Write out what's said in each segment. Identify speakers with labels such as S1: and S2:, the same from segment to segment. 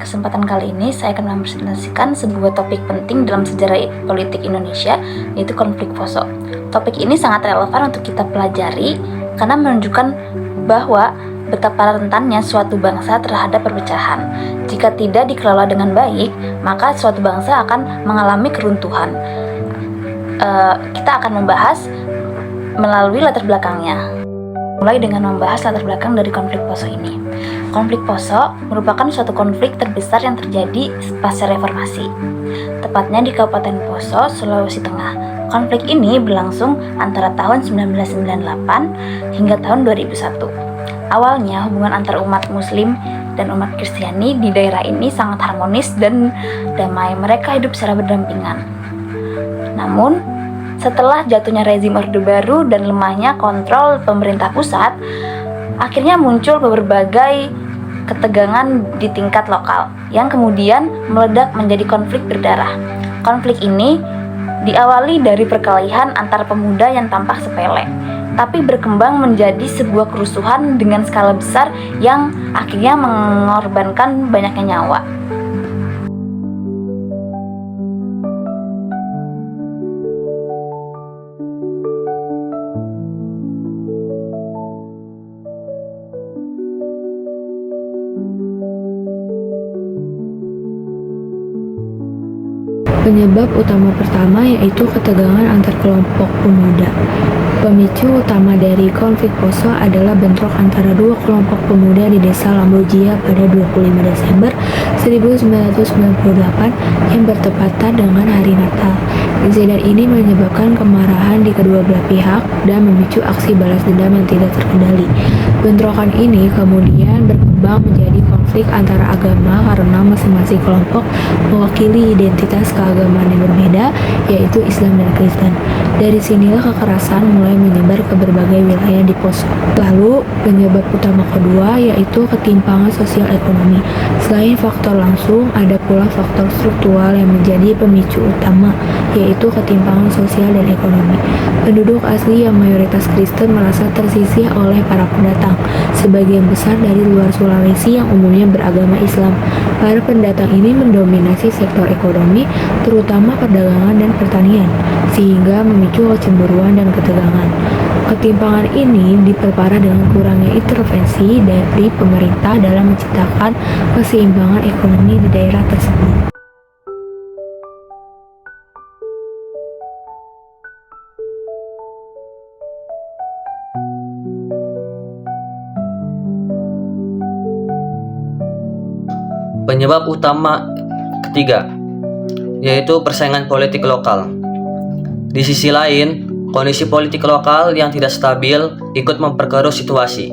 S1: Kesempatan kali ini saya akan mempresentasikan sebuah topik penting dalam sejarah politik Indonesia, yaitu konflik Poso. Topik ini sangat relevan untuk kita pelajari karena menunjukkan bahwa betapa rentannya suatu bangsa terhadap perpecahan. Jika tidak dikelola dengan baik, maka suatu bangsa akan mengalami keruntuhan. Kita akan membahas melalui latar belakangnya. Mulai dengan membahas latar belakang dari konflik Poso ini. Konflik Poso merupakan suatu konflik terbesar yang terjadi pasca reformasi, tepatnya di Kabupaten Poso, Sulawesi Tengah. Konflik ini berlangsung antara tahun 1998 hingga tahun 2001. Awalnya hubungan antar umat Muslim dan umat Kristiani di daerah ini sangat harmonis dan damai. Mereka hidup secara berdampingan. Namun, setelah jatuhnya rezim Orde Baru dan lemahnya kontrol pemerintah pusat, akhirnya muncul berbagai ketegangan di tingkat lokal yang kemudian meledak menjadi konflik berdarah. Konflik ini diawali dari perkelahian antar pemuda yang tampak sepele, tapi berkembang menjadi sebuah kerusuhan dengan skala besar yang akhirnya mengorbankan banyaknya nyawa.
S2: Penyebab utama pertama yaitu ketegangan antar kelompok pemuda. Pemicu utama dari konflik Poso adalah bentrok antara dua kelompok pemuda di desa Lambojia pada 25 Desember 1998 yang bertepatan dengan hari Natal. Insiden ini menyebabkan kemarahan di kedua belah pihak dan memicu aksi balas dendam yang tidak terkendali. Bentrokan ini kemudian berkembang menjadi konflik antara agama karena masing-masing kelompok mewakili identitas keagamaan yang berbeda, yaitu Islam dan Kristen. Dari sinilah kekerasan mulai menyebar ke berbagai wilayah di Poso. Lalu, penyebab utama kedua yaitu ketimpangan sosial ekonomi. Selain faktor langsung, ada pula faktor struktural yang menjadi pemicu utama, yaitu ketimpangan sosial dan ekonomi. Penduduk asli yang mayoritas Kristen merasa tersisih oleh para pendatang, sebagian besar dari luar Sulawesi yang umumnya beragama Islam. Para pendatang ini mendominasi sektor ekonomi, terutama perdagangan dan pertanian, sehingga memicu kecemburuan dan ketegangan. Ketimpangan ini diperparah dengan kurangnya intervensi dari pemerintah dalam menciptakan keseimbangan ekonomi di daerah tersebut.
S3: Penyebab utama ketiga yaitu persaingan politik lokal. Di sisi lain, kondisi politik lokal yang tidak stabil ikut memperkeruh situasi.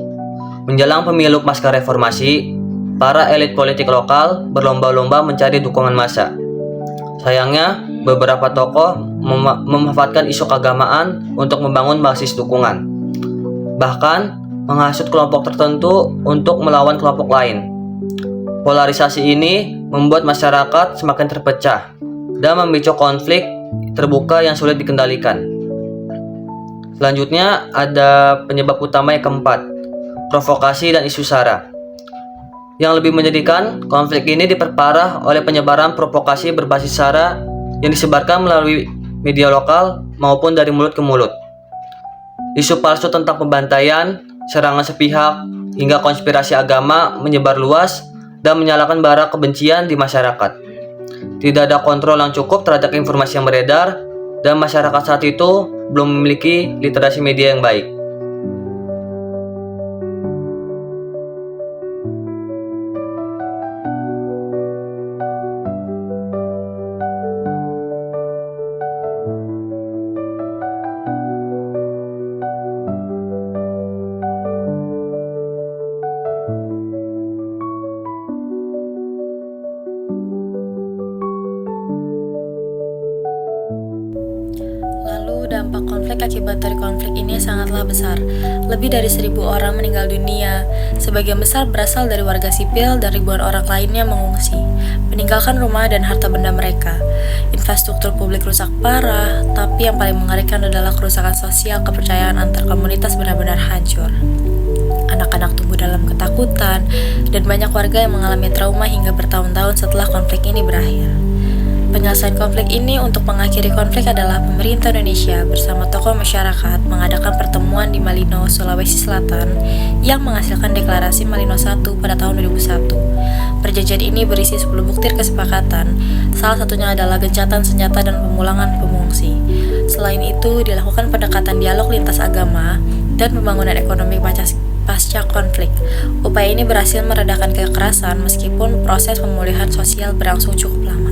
S3: Menjelang pemilu pasca reformasi, para elit politik lokal berlomba-lomba mencari dukungan massa. Sayangnya, beberapa tokoh memanfaatkan isu keagamaan untuk membangun basis dukungan, bahkan menghasut kelompok tertentu untuk melawan kelompok lain. Polarisasi ini membuat masyarakat semakin terpecah dan memicu konflik terbuka yang sulit dikendalikan. Selanjutnya ada penyebab utama yang keempat, provokasi dan isu sara. Yang lebih menyedihkan, konflik ini diperparah oleh penyebaran provokasi berbasis sara yang disebarkan melalui media lokal maupun dari mulut ke mulut. Isu palsu tentang pembantaian, serangan sepihak, hingga konspirasi agama menyebar luas dan menyalakan bara kebencian di masyarakat. Tidak ada kontrol yang cukup terhadap informasi yang beredar, dan masyarakat saat itu belum memiliki literasi media yang baik.
S4: Dampak konflik akibat dari konflik ini sangatlah besar. Lebih dari 1.000 orang meninggal dunia. Sebagian besar berasal dari warga sipil dan ribuan orang lainnya mengungsi, meninggalkan rumah dan harta benda mereka. Infrastruktur publik rusak parah, tapi yang paling mengerikan adalah kerusakan sosial. Kepercayaan antar komunitas benar-benar hancur. anak-anak tumbuh dalam ketakutan, dan banyak warga yang mengalami trauma hingga bertahun-tahun setelah konflik ini berakhir. Penyelesaian konflik ini untuk mengakhiri konflik adalah pemerintah Indonesia bersama tokoh masyarakat mengadakan pertemuan di Malino, Sulawesi Selatan yang menghasilkan deklarasi Malino I pada tahun 2001. Perjanjian ini berisi 10 butir kesepakatan, salah satunya adalah gencatan senjata dan pemulangan pengungsi. Selain itu, dilakukan pendekatan dialog lintas agama dan pembangunan ekonomi pasca konflik. Upaya ini berhasil meredakan kekerasan meskipun proses pemulihan sosial berlangsung cukup lama.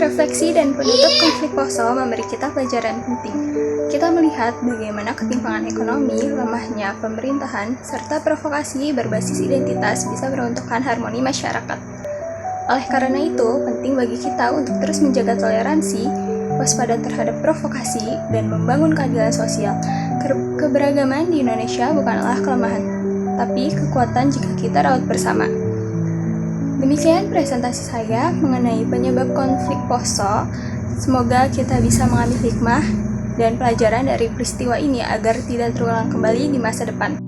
S5: Refleksi dan penutup konflik Poso memberi kita pelajaran penting. Kita melihat bagaimana ketimpangan ekonomi, lemahnya pemerintahan, serta provokasi berbasis identitas bisa meruntuhkan harmoni masyarakat. Oleh karena itu, penting bagi kita untuk terus menjaga toleransi, waspada terhadap provokasi, dan membangun keadilan sosial. Keberagaman di Indonesia bukanlah kelemahan, tapi kekuatan jika kita rawat bersama. Demikian presentasi saya mengenai penyebab konflik Poso. Semoga kita bisa mengambil hikmah dan pelajaran dari peristiwa ini agar tidak terulang kembali di masa depan.